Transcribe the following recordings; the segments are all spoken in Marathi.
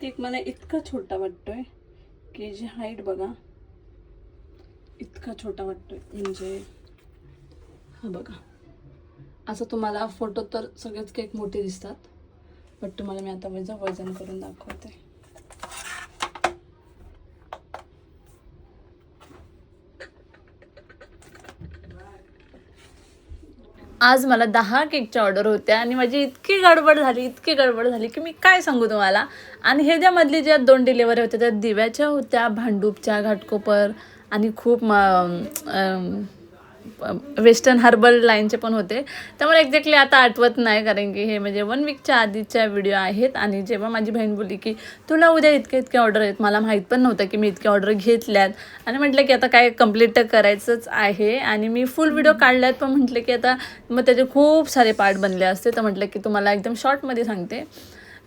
केक मला इतका छोटा वाटतोय की जी हाईट बघा इतका छोटा वाटतोय, म्हणजे हा बघा असं तुम्हाला फोटो तर सगळेच केक मोठे दिसतात, बट तुम्हाला मी आता वजन करून दाखवते. आज मला 10 केकच्या ऑर्डर होत्या आणि माझी इतकी गडबड झाली की मी काय सांगू तुम्हाला. आणि ह्याच्यामधली ज्या 2 डिलिव्हरी होत्या त्या दिव्याच्या होत्या, भांडूपच्या, घाटकोपर आणि खूप वेस्टर्न हर्बल लाईनचे पण होते. त्यामुळे एक्झॅक्टली आता आठवत नाही, कारण की हे म्हणजे 1 वीकच्या आधीच्या व्हिडिओ आहेत. आणि जेव्हा माझी बहीण बोलली की तुला उद्या इतके ऑर्डर आहेत, मला माहीत पण नव्हतं की मी इतके ऑर्डर घेतल्यात. आणि म्हटलं की आता काय कंप्लीट तर करायचंच आहे. आणि मी फुल व्हिडिओ काढल्यात, पण म्हटलं की आता मग त्याचे खूप सारे पार्ट बनले असते, तर म्हटलं की तुम्हाला एकदम शॉर्टमध्ये सांगते.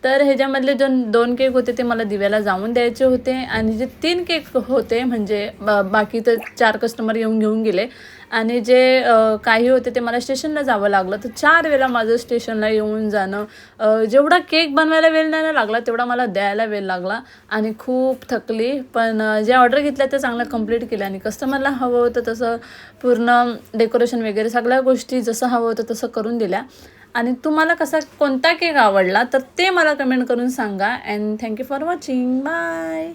तर ह्याच्यामधले 2 केक होते ते मला दिव्याला जाऊन द्यायचे होते. आणि जे 3 केक होते म्हणजे बाकी तर 4 कस्टमर येऊन घेऊन गेले. आणि जे काही होते ते मला स्टेशनला जावं लागलं. तर 4 वेळा माझं स्टेशनला येऊन जाणं, जेवढा केक बनवायला वेळ नाही लागला तेवढा मला द्यायला वेळ लागला. आणि खूप थकली, पण जे ऑर्डर घेतल्या ते चांगलं कंप्लीट केलं. आणि कस्टमरला हवं होतं तसं पूर्ण डेकोरेशन वगैरे सगळ्या गोष्टी जसं हवं होतं तसं करून दिल्या. आणि तुम्हाला कोणता केक आवडला तर ते मला कमेंट करून सांगा. And thank you for watching. Bye.